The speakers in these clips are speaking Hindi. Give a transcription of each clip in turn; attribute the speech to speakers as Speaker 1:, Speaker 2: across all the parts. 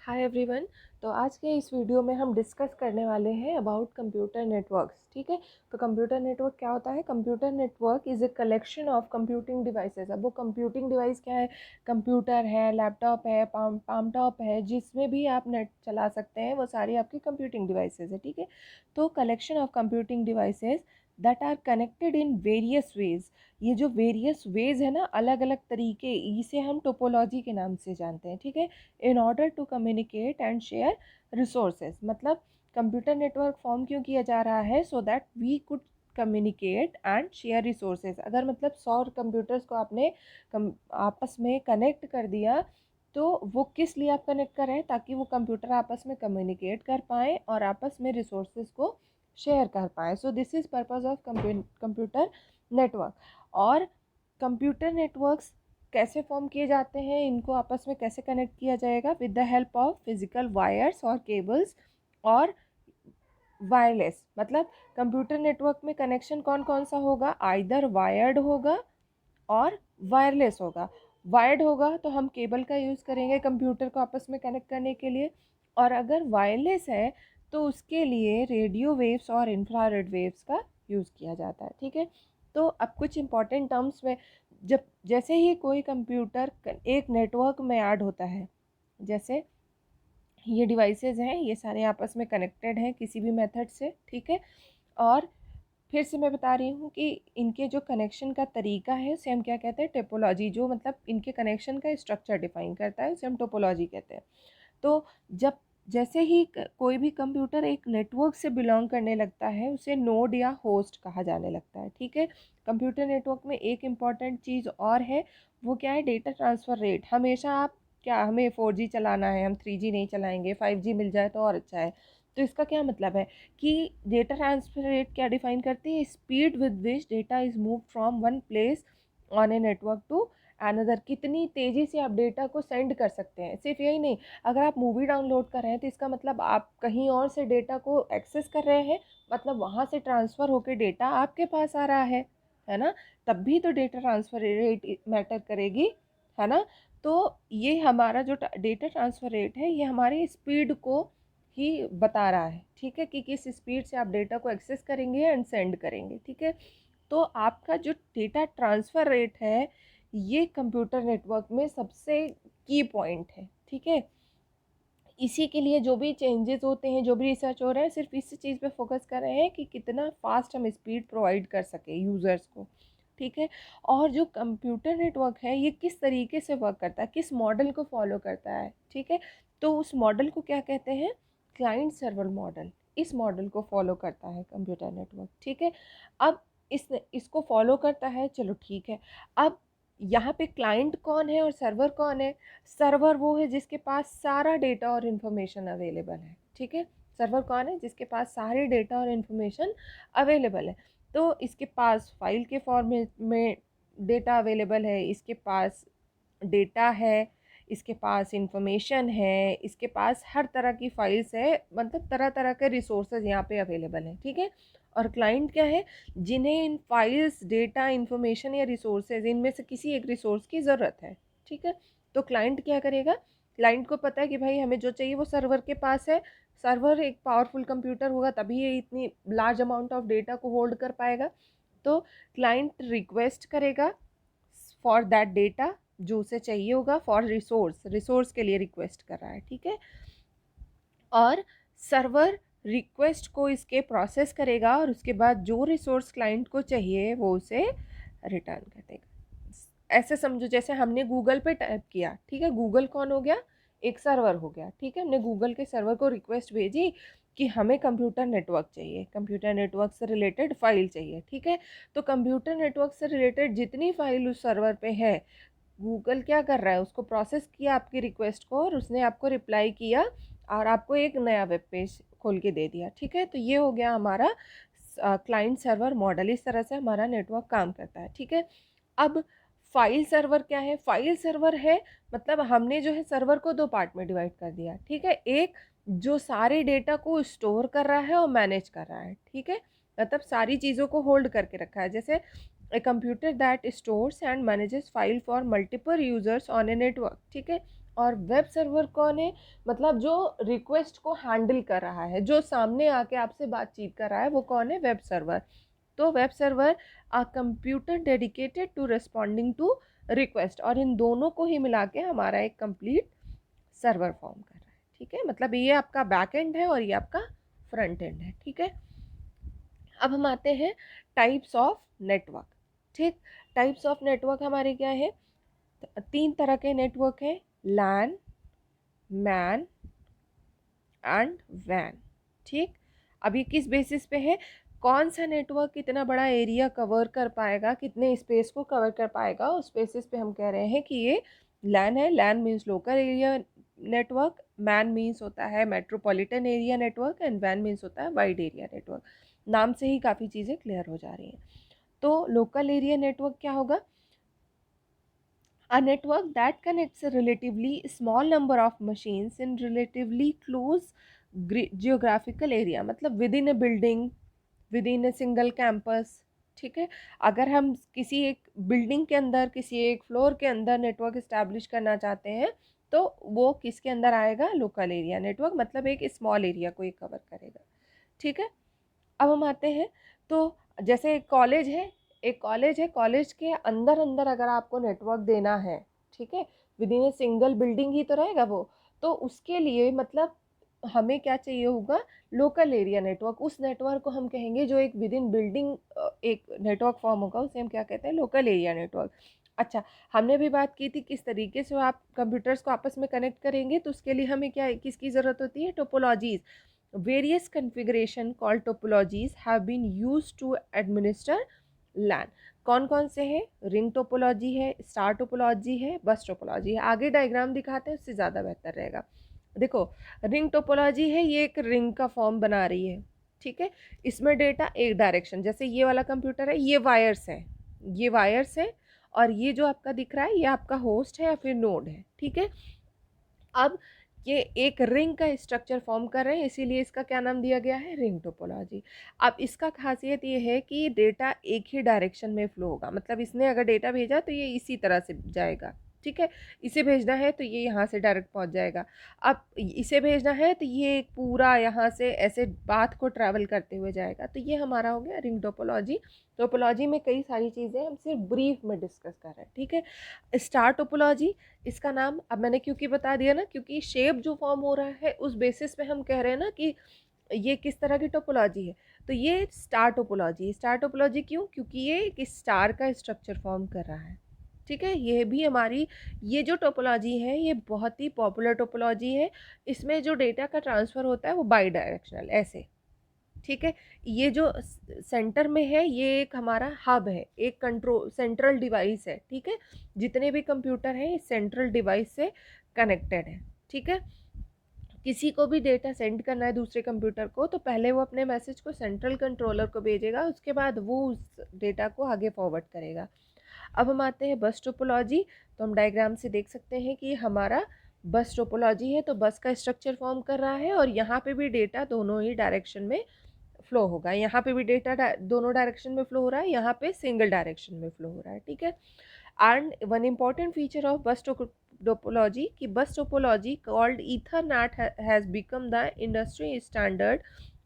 Speaker 1: Hi everyone. तो आज के इस वीडियो में हम डिस्कस करने वाले हैं अबाउट कंप्यूटर नेटवर्क्स। ठीक है, तो कंप्यूटर नेटवर्क क्या होता है? Computer network is a collection of computing devices. अब वो कंप्यूटिंग डिवाइस क्या है? कंप्यूटर है, लैपटॉप है, पाम टॉप है, जिसमें भी आप नेट चला सकते हैं वो सारी आपकी कंप्यूटिंग डिवाइसेस है। ठीक है, तो collection of computing devices that are connected in various ways. ये जो वेरियस वेज है ना, अलग अलग तरीके, इसे हम टोपोलॉजी के नाम से जानते हैं। ठीक है, in order to communicate and share resources. मतलब कंप्यूटर नेटवर्क फॉर्म क्यों किया जा रहा है? So that we could communicate and share resources. अगर मतलब 100 कंप्यूटर्स को आपने आपस में कनेक्ट कर दिया, तो वो किस लिए आप कनेक्ट कर रहे हैं? ताकि वो कंप्यूटर आपस में कम्युनिकेट कर पाएँ और आपस में रिसोर्सेज को शेयर कर पाएँ। So this is purpose of computer network. और कंप्यूटर नेटवर्क्स कैसे फॉर्म किए जाते हैं, इनको आपस में कैसे कनेक्ट किया जाएगा? With the help of physical wires और केबल्स और वायरलेस। मतलब कंप्यूटर नेटवर्क में कनेक्शन कौन कौन सा होगा? आइदर वायर्ड होगा और वायरलेस होगा। वायर्ड होगा तो हम केबल का यूज़ करेंगे कंप्यूटर को आपस में कनेक्ट करने के लिए, और अगर वायरलेस है तो उसके लिए रेडियो वेव्स और इंफ्रारेड वेव्स का यूज़ किया जाता है। ठीक है, तो अब कुछ इंपॉर्टेंट टर्म्स में, जब जैसे ही कोई कंप्यूटर एक नेटवर्क में ऐड होता है, जैसे ये डिवाइसेस हैं, ये सारे आपस में कनेक्टेड हैं किसी भी मेथड से। ठीक है, और फिर से मैं बता रही हूँ कि इनके जो कनेक्शन का तरीका है उसे हम क्या कहते हैं? टोपोलॉजी। जो मतलब इनके कनेक्शन का स्ट्रक्चर डिफाइन करता है उसे हम टोपोलॉजी कहते हैं। तो जब जैसे ही कोई भी कंप्यूटर एक नेटवर्क से बिलोंग करने लगता है, उसे नोड या होस्ट कहा जाने लगता है। ठीक है, कंप्यूटर नेटवर्क में एक इम्पॉर्टेंट चीज़ और है, वो क्या है? Data transfer rate. हमेशा आप क्या, हमें 4G चलाना है, हम 3G नहीं चलाएंगे, 5G मिल जाए तो और अच्छा है। तो इसका क्या मतलब है कि डेटा ट्रांसफ़र रेट क्या डिफाइन करती है? Speed with which data is move from one place on a network to another. कितनी तेज़ी से आप डेटा को सेंड कर सकते हैं। सिर्फ यही नहीं, अगर आप मूवी डाउनलोड कर रहे हैं तो इसका मतलब आप कहीं और से डेटा को एक्सेस कर रहे हैं, मतलब वहाँ से ट्रांसफ़र होकर डेटा आपके पास आ रहा है ना? तब भी तो डेटा ट्रांसफ़र रेट मैटर करेगी, है ना? तो ये हमारा जो डेटा ट्रांसफ़र रेट है, ये हमारी स्पीड को ही बता रहा है। ठीक है, कि किस स्पीड से आप डेटा को एक्सेस करेंगे एंड सेंड करेंगे। ठीक है, तो आपका जो डेटा ट्रांसफ़र रेट है, ये कंप्यूटर नेटवर्क में सबसे की पॉइंट है। ठीक है, इसी के लिए जो भी चेंजेस होते हैं, जो भी रिसर्च हो रहे हैं, सिर्फ इस चीज़ पे फोकस कर रहे हैं कि कितना फास्ट हम स्पीड प्रोवाइड कर सके यूज़र्स को। ठीक है, और जो कंप्यूटर नेटवर्क है ये किस तरीके से वर्क करता है, किस मॉडल को फॉलो करता है? ठीक है, तो उस मॉडल को क्या कहते हैं? Client server model. इस मॉडल को फॉलो करता है कंप्यूटर नेटवर्क। ठीक है, अब इसको फॉलो करता है, चलो ठीक है। अब यहाँ पे क्लाइंट कौन है और सर्वर कौन है? सर्वर वो है जिसके पास सारा डेटा और इन्फॉर्मेशन अवेलेबल है। ठीक है, सर्वर कौन है? जिसके पास सारे डेटा और इन्फॉर्मेशन अवेलेबल है। तो इसके पास फाइल के फॉर्मेट में डेटा अवेलेबल है, इसके पास डेटा है, इसके पास इंफॉर्मेशन है, इसके पास हर तरह की फाइल्स है, मतलब तरह तरह के रिसोर्सेज यहाँ पे अवेलेबल हैं। ठीक है, और क्लाइंट क्या है? जिन्हें इन फाइल्स, डेटा, इंफॉर्मेशन या रिसोर्सेज, इनमें से किसी एक रिसोर्स की ज़रूरत है। ठीक है, तो क्लाइंट क्या करेगा? क्लाइंट को पता है कि भाई हमें जो चाहिए वो सर्वर के पास है। सर्वर एक पावरफुल कंप्यूटर होगा तभी ये इतनी लार्ज अमाउंट ऑफ डेटा को होल्ड कर पाएगा। तो क्लाइंट रिक्वेस्ट करेगा फॉर दैट डेटा जो उसे चाहिए होगा, फॉर रिसोर्स के लिए रिक्वेस्ट कर रहा है। ठीक है, और सर्वर रिक्वेस्ट को इसके प्रोसेस करेगा और उसके बाद जो रिसोर्स क्लाइंट को चाहिए वो उसे रिटर्न कर देगा। ऐसे समझो जैसे हमने गूगल पे टाइप किया। ठीक है, गूगल कौन हो गया? एक सर्वर हो गया। ठीक है, हमने गूगल के सर्वर को रिक्वेस्ट भेजी कि हमें कंप्यूटर नेटवर्क चाहिए, कंप्यूटर नेटवर्क से रिलेटेड फ़ाइल चाहिए। ठीक है, तो कंप्यूटर नेटवर्क से रिलेटेड जितनी फ़ाइल उस सर्वर पे है, गूगल क्या कर रहा है? उसको प्रोसेस किया आपकी रिक्वेस्ट को, और उसने आपको रिप्लाई किया और आपको एक नया वेब पेज खोल के दे दिया। ठीक है, तो ये हो गया हमारा क्लाइंट सर्वर मॉडल। इस तरह से हमारा नेटवर्क काम करता है। ठीक है, अब फाइल सर्वर क्या है? फाइल सर्वर है, मतलब हमने जो है सर्वर को दो पार्ट में डिवाइड कर दिया। ठीक है, एक जो सारे डेटा को स्टोर कर रहा है और मैनेज कर रहा है। ठीक है, मतलब सारी चीज़ों को होल्ड करके रखा है। जैसे a computer that stores and manages file for multiple users on a network। ठीक है, और वेब सर्वर कौन है, मतलब जो रिक्वेस्ट को हैंडल कर रहा है, जो सामने आके आपसे बातचीत कर रहा है, वो कौन है, वेब सर्वर। तो web server a computer dedicated to responding to request, और इन दोनों को ही मिला के हमारा एक कंप्लीट सर्वर फॉर्म कर रहा है, ठीक है। मतलब ये आपका बैक एंड है और ये आपका फ्रंट एंड है, ठीक है। अब हम आते हैं टाइप्स ऑफ नेटवर्क, ठीक। टाइप्स ऑफ नेटवर्क हमारे क्या है, 3 तरह के नेटवर्क है, लैन, मैन एंड वैन, ठीक। अब ये किस बेसिस पे है, कौन सा नेटवर्क कितना बड़ा एरिया कवर कर पाएगा, कितने स्पेस को कवर कर पाएगा, उस बेसिस पे हम कह रहे हैं कि ये लैन है। LAN means local area network, MAN means होता है मेट्रोपॉलिटन एरिया नेटवर्क, एंड वैन मीन्स होता है वाइड एरिया नेटवर्क। नाम से ही काफ़ी चीज़ें क्लियर हो जा रही हैं। तो लोकल एरिया नेटवर्क क्या होगा, a network that connects a relatively small number of machines in relatively close geographical area, मतलब with in a building, with in a single campus, ठीक है। अगर हम किसी एक बिल्डिंग के अंदर, किसी एक फ्लोर के अंदर नेटवर्क इस्टेब्लिश करना चाहते हैं, तो वो किसके अंदर आएगा, लोकल एरिया नेटवर्क, मतलब एक स्मॉल एरिया को ही कवर करेगा, ठीक है। अब हम आते हैं, तो जैसे एक कॉलेज है, एक कॉलेज है, कॉलेज के अंदर अंदर अगर आपको नेटवर्क देना है, ठीक है, within a single building ही तो रहेगा वो, तो उसके लिए मतलब हमें क्या चाहिए होगा, लोकल एरिया नेटवर्क। उस नेटवर्क को हम कहेंगे जो एक विद इन बिल्डिंग एक नेटवर्क फॉर्म होगा, उसे हम क्या कहते हैं, लोकल एरिया नेटवर्क। अच्छा, हमने भी बात की थी किस तरीके से आप कंप्यूटर्स को आपस में कनेक्ट करेंगे, तो उसके लिए हमें क्या, किसकी ज़रूरत होती है, topologies. Various configuration called topologies have been used to administer LAN। कौन कौन से हैं, रिंग टोपोलॉजी है, स्टार टोपोलॉजी है, बस टोपोलॉजी है। आगे डायग्राम दिखाते हैं, उससे ज़्यादा बेहतर रहेगा। देखो, रिंग टोपोलॉजी है, ये एक रिंग का फॉर्म बना रही है, ठीक है। इसमें डेटा एक डायरेक्शन, जैसे ये वाला कंप्यूटर है, ये वायर्स है, ये वायर्स है, और ये जो आपका दिख रहा है, ये आपका होस्ट है या फिर नोड है, ठीक है। अब ये एक रिंग का स्ट्रक्चर फॉर्म कर रहे हैं, इसीलिए इसका क्या नाम दिया गया है, रिंग टोपोलॉजी। अब इसका खासियत ये है कि डेटा एक ही डायरेक्शन में फ्लो होगा, मतलब इसने अगर डेटा भेजा तो ये इसी तरह से जाएगा, ठीक है। इसे भेजना है तो ये यहाँ से डायरेक्ट पहुँच जाएगा। अब इसे भेजना है तो ये एक पूरा यहाँ से ऐसे पाथ को ट्रैवल करते हुए जाएगा। तो ये हमारा हो गया रिंग टोपोलॉजी। टोपोलॉजी में कई सारी चीज़ें हम सिर्फ ब्रीफ में डिस्कस कर रहे हैं, ठीक है। स्टार टोपोलॉजी, इसका नाम अब मैंने क्योंकि बता दिया ना, क्योंकि शेप जो फॉर्म हो रहा है उस बेसिस पे हम कह रहे हैं ना कि ये किस तरह की टोपोलॉजी है। तो ये स्टार टोपोलॉजी, स्टार टोपोलॉजी क्यों, क्योंकि ये एक स्टार का स्ट्रक्चर फॉर्म कर रहा है, ठीक है। ये भी हमारी, ये जो टोपोलॉजी है ये बहुत ही पॉपुलर टोपोलॉजी है। इसमें जो डेटा का ट्रांसफ़र होता है वो बाई डायरेक्शनल ऐसे, ठीक है। ये जो सेंटर में है ये एक हमारा हब है, एक कंट्रोल सेंट्रल डिवाइस है, ठीक है। जितने भी कंप्यूटर हैं इस सेंट्रल डिवाइस से कनेक्टेड है, ठीक है। किसी को भी डेटा सेंड करना है दूसरे कंप्यूटर को, तो पहले वो अपने मैसेज को सेंट्रल कंट्रोलर को भेजेगा, उसके बाद वो उस डेटा को आगे फॉरवर्ड करेगा। अब हम आते हैं बस टोपोलॉजी। तो हम डायग्राम से देख सकते हैं कि हमारा बस टोपोलॉजी है, तो बस का स्ट्रक्चर फॉर्म कर रहा है, और यहाँ पे भी डेटा दोनों ही डायरेक्शन में फ्लो होगा। यहाँ पे भी डेटा दोनों डायरेक्शन में फ्लो हो रहा है, यहाँ पे सिंगल डायरेक्शन में फ्लो हो रहा है, ठीक है। And one important feature of bus topology कि bus topology called Ethernet has become the industry standard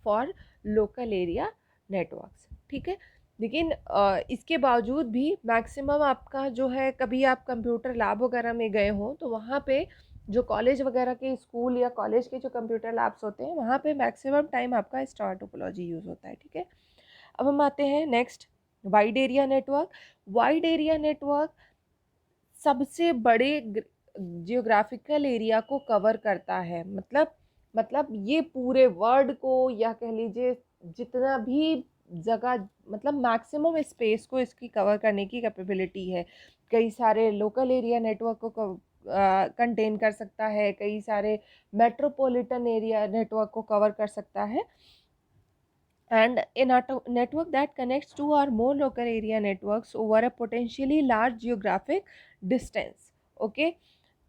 Speaker 1: for local area networks, ठीक है। लेकिन इसके बावजूद भी मैक्सिमम आपका जो है, कभी आप कंप्यूटर लैब वगैरह में गए हों तो वहाँ पे जो कॉलेज वगैरह के, स्कूल या कॉलेज के जो कंप्यूटर लैब्स होते हैं, वहाँ पे मैक्सिमम टाइम आपका स्टार टोपोलॉजी यूज़ होता है, ठीक है। अब हम आते हैं next, wide area network. Wide area network सबसे बड़े जियोग्राफिकल एरिया को कवर करता है, मतलब ये पूरे वर्ल्ड को, या कह लीजिए जितना भी जगह, मतलब मैक्सिमम स्पेस को इसकी कवर करने की कैपेबिलिटी है। कई सारे लोकल एरिया नेटवर्क को कंटेन कर सकता है, कई सारे मेट्रोपॉलिटन एरिया नेटवर्क को कवर कर सकता है, and a network that connects two or more local area networks over a potentially large geographic distance, okay।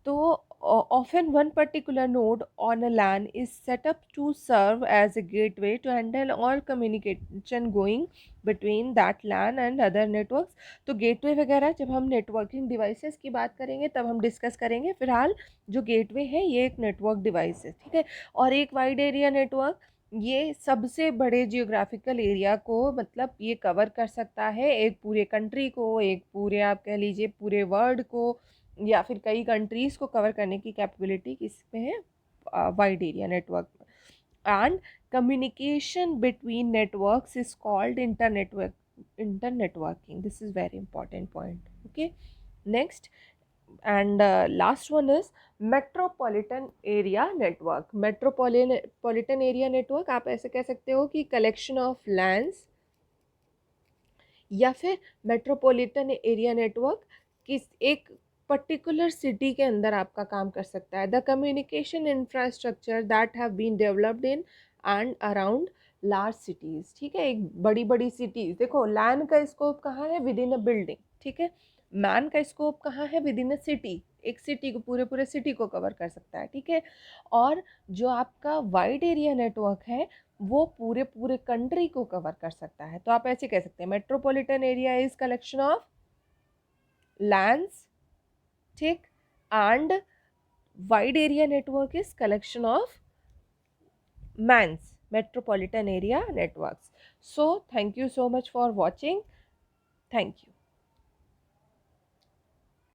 Speaker 1: तो Often one particular node on a LAN is set up to serve as a gateway to handle all communication going between that LAN and other networks. तो गेटवे वगैरह जब हम नेटवर्किंग डिवाइसेस की बात करेंगे तब हम डिस्कस करेंगे. फिलहाल जो गेटवे है ये एक नेटवर्क डिवाइस है, ठीक है. और एक वाइड एरिया नेटवर्क ये सबसे बड़े जियोग्राफिकल एरिया को मतलब ये कवर कर सकता है, एक पूरे कंट्री को, एक पूरे आप कह लीजिए पूरे वर्ल्ड को, या फिर कई कंट्रीज़ को कवर करने की कैपेबिलिटी किसमें है, वाइड एरिया नेटवर्क में. And communication between networks is called internetworking. This is very important point. Okay, next and last one is metropolitan area network. Metropolitan area network आप ऐसे कह सकते हो कि कलेक्शन ऑफ लैंड्स, या फिर मेट्रोपॉलिटन एरिया नेटवर्क किस एक पर्टिकुलर सिटी के अंदर आपका काम कर सकता है. The communication infrastructure that have been developed in and around large cities. ठीक है, एक बड़ी बड़ी सिटीज़. देखो लैन का स्कोप कहाँ है, विद इन अ बिल्डिंग. ठीक है, मैन का स्कोप कहाँ है, विद इन अ सिटी. एक सिटी को पूरे सिटी को कवर कर सकता है. ठीक है, और जो आपका वाइड एरिया नेटवर्क है वो पूरे कंट्री को कवर कर सकता है. तो आप ऐसे कह सकते हैं metropolitan area is collection of LANs, ठीक, and wide area network is collection of MANs, metropolitan area networks. So thank you so much for watching. Thank you.